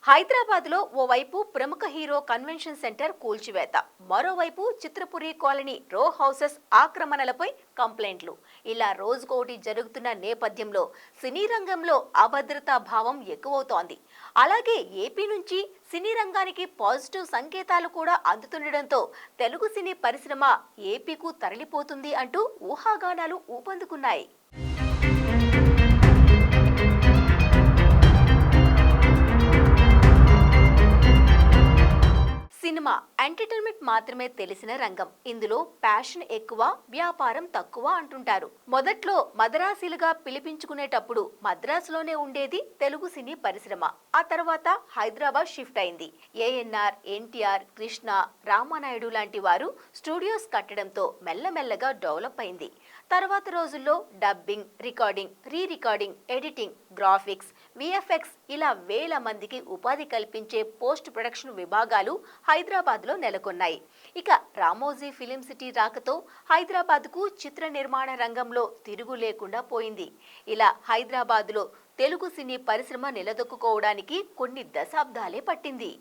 హైదరాబాద్లో ఓవైపు ప్రముఖ హీరో కన్వెన్షన్ సెంటర్ కూల్చివేత, మరోవైపు చిత్రపురి కాలనీ రో హౌసెస్ ఆక్రమణలపై కంప్లైంట్లు. ఇలా రోజుకోటి జరుగుతున్న నేపథ్యంలో సినీ రంగంలో అభద్రతా భావం ఎక్కువవుతోంది. అలాగే ఏపీ నుంచి సినీ రంగానికి పాజిటివ్ సంకేతాలు కూడా అందుతుండటంతో తెలుగు సినీ పరిశ్రమ ఏపీకు తరలిపోతుంది అంటూ ఊహాగానాలు ఊపందుకున్నాయి. సినిమా ఎంటర్టైన్మెంట్ మాత్రమే తెలిసిన రంగం. ఇందులో ప్యాషన్ ఎక్కువ, వ్యాపారం తక్కువ అంటుంటారు. మొదట్లో మద్రాసీలుగా పిలిపించుకునేటప్పుడు మద్రాసులోనే ఉండేది తెలుగు సినీ పరిశ్రమ. ఆ తర్వాత హైదరాబాద్ షిఫ్ట్ అయింది. ఏఎన్ఆర్, ఎన్టీఆర్, కృష్ణ, రామానాయుడు లాంటి వారు స్టూడియోస్ కట్టడంతో మెల్లమెల్లగా డెవలప్ అయింది. తర్వాత రోజుల్లో dubbing, recording, re recording, editing, graphics, VFX ఇలా వేల మందికి ఉపాధి కల్పించే పోస్ట్ ప్రొడక్షన్ విభాగాలు హైదరాబాద్లో నెలకొన్నాయి. ఇక రామోజీ ఫిలిం సిటీ రాకతో హైదరాబాద్కు చిత్ర నిర్మాణ రంగంలో తిరుగు లేకుండా పోయింది. ఇలా హైదరాబాద్లో తెలుగు సినీ పరిశ్రమ నిలదొక్కుకోవడానికి కొన్ని దశాబ్దాలే పట్టింది.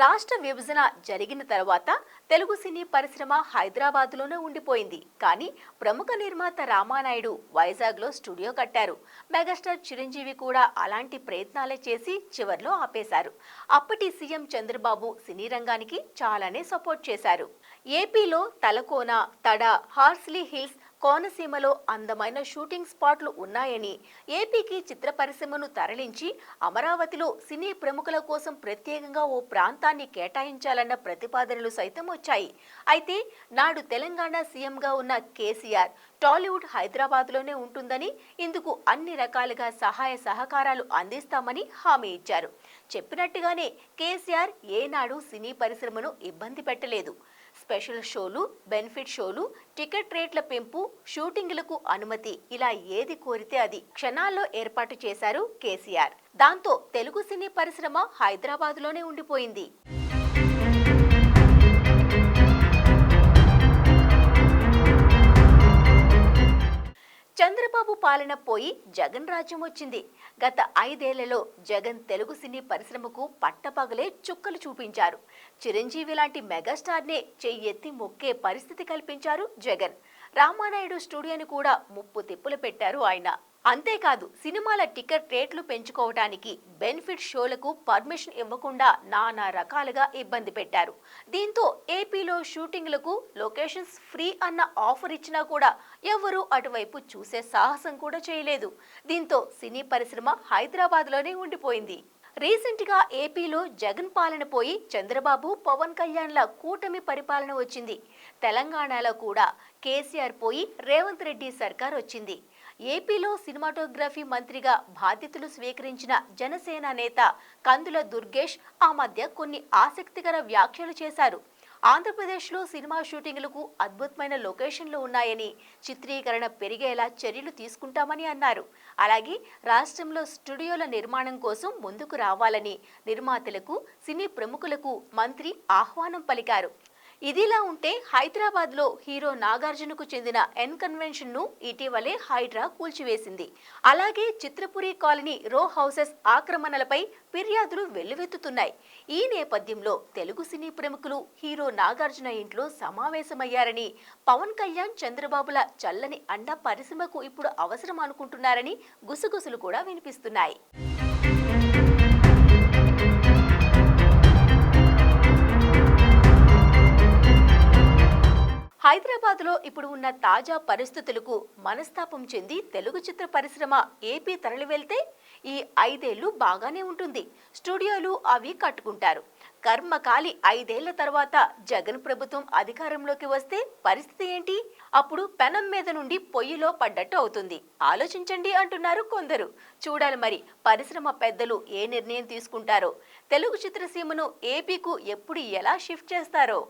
రాష్ట్ర విభజన జరిగిన తర్వాత తెలుగు సినీ పరిశ్రమ హైదరాబాద్లోనే ఉండిపోయింది. కానీ ప్రముఖ నిర్మాత రామానాయుడు వైజాగ్లో స్టూడియో కట్టారు. మెగాస్టార్ చిరంజీవి కూడా అలాంటి ప్రయత్నాలే చేసి చివర్లో ఆపేశారు. అప్పటి సీఎం చంద్రబాబు సినీ రంగానికి చాలానే సపోర్ట్ చేశారు. ఏపీలో తలకోన, తడ, హార్స్లీ హిల్స్, కోనసీమలో అందమైన షూటింగ్ స్పాట్లు ఉన్నాయని, ఏపీకి చిత్ర పరిశ్రమను తరలించి అమరావతిలో సినీ ప్రముఖుల కోసం ప్రత్యేకంగా ఓ ప్రాంతాన్ని కేటాయించాలన్న ప్రతిపాదనలు సైతం వచ్చాయి. అయితే నాడు తెలంగాణ సీఎంగా ఉన్న కేసీఆర్ టాలీవుడ్ హైదరాబాద్లోనే ఉంటుందని, ఇందుకు అన్ని రకాలుగా సహాయ సహకారాలు అందిస్తామని హామీ ఇచ్చారు. చెప్పినట్టుగానే కేసీఆర్ ఏనాడు సినీ పరిశ్రమను ఇబ్బంది పెట్టలేదు. స్పెషల్ షోలు, బెనిఫిట్ షోలు, టికెట్ రేట్ల పెంపు, షూటింగ్లకు అనుమతి, ఇలా ఏది కోరితే అది క్షణాల్లో ఏర్పాటు చేశారు కేసీఆర్. దాంతో తెలుగు సినీ పరిశ్రమ హైదరాబాద్లోనే ఉండిపోయింది. చంద్రబాబు పాలన పోయి జగన్ రాజ్యం వచ్చింది. గత 5 ఏళ్లలో జగన్ తెలుగు సినీ పరిశ్రమకు పట్టపగలే చుక్కలు చూపించారు. చిరంజీవి లాంటి మెగాస్టార్నే చెయ్యెత్తి మొక్కే పరిస్థితి కల్పించారు జగన్. రామానాయుడు స్టూడియోని కూడా ముప్పు తిప్పులు పెట్టారు ఆయన. అంతేకాదు, సినిమాల టికెట్ రేట్లు పెంచుకోవడానికి, బెనిఫిట్ షోలకు పర్మిషన్ ఇవ్వకుండా నానా రకాలుగా ఇబ్బంది పెట్టారు. దీంతో ఏపీలో షూటింగ్లకు లొకేషన్స్ ఫ్రీ అన్న ఆఫర్ ఇచ్చినా కూడా ఎవరూ అటువైపు చూసే సాహసం కూడా చేయలేదు. దీంతో సినీ పరిశ్రమ హైదరాబాద్లోనే ఉండిపోయింది. రీసెంట్ గా ఏపీలో జగన్ పాలన పోయి చంద్రబాబు, పవన్ కళ్యాణ్ల కూటమి పరిపాలన వచ్చింది. తెలంగాణలో కూడా కేసీఆర్ పోయి రేవంత్ రెడ్డి సర్కార్ వచ్చింది. ఏపీలో సినిమాటోగ్రఫీ మంత్రిగా బాధ్యతలు స్వీకరించిన జనసేన నేత కందుల దుర్గేష్ ఆ మధ్య కొన్ని ఆసక్తికర వ్యాఖ్యలు చేశారు. ఆంధ్రప్రదేశ్లో సినిమా షూటింగ్లకు అద్భుతమైన లొకేషన్లు ఉన్నాయని, చిత్రీకరణ పెరిగేలా చర్యలు తీసుకుంటామని అన్నారు. అలాగే రాష్ట్రంలో స్టూడియోల నిర్మాణం కోసం ముందుకు రావాలని నిర్మాతలకు, సినీ ప్రముఖులకు మంత్రి ఆహ్వానం పలికారు. ఇదిలా ఉంటే హైదరాబాద్లో హీరో నాగార్జునకు చెందిన ఎన్ కన్వెన్షన్ ను ఇటీవలే హైడ్రా కూల్చివేసింది. అలాగే చిత్రపురి కాలనీ రో హౌసెస్ ఆక్రమణలపై ఫిర్యాదులు వెల్లువెత్తుతున్నాయి. ఈ నేపథ్యంలో తెలుగు సినీ ప్రముఖులు హీరో నాగార్జున ఇంట్లో సమావేశమయ్యారని, పవన్ కళ్యాణ్, చంద్రబాబుల చల్లని అండ పరిశ్రమకు ఇప్పుడు అవసరం అనుకుంటున్నారని గుసగుసలు కూడా వినిపిస్తున్నాయి. హైదరాబాద్లో ఇప్పుడు ఉన్న తాజా పరిస్థితులకు మనస్తాపం చెంది తెలుగు చిత్ర పరిశ్రమ ఏపీ తరలి వెళ్తే ఈ 5 ఏళ్లు బాగానే ఉంటుంది. స్టూడియోలు అవి కట్టుకుంటారు. కర్మకాలి 5 ఏళ్ల తర్వాత జగన్ ప్రభుత్వం అధికారంలోకి వస్తే పరిస్థితి ఏంటి? అప్పుడు పెనం మీద నుండి పొయ్యిలో పడ్డట్టు అవుతుంది. ఆలోచించండి అంటున్నారు కొందరు. చూడాలి మరి పరిశ్రమ పెద్దలు ఏ నిర్ణయం తీసుకుంటారో, తెలుగు చిత్రసీమను ఏపీకు ఎప్పుడు ఎలా షిఫ్ట్ చేస్తారో.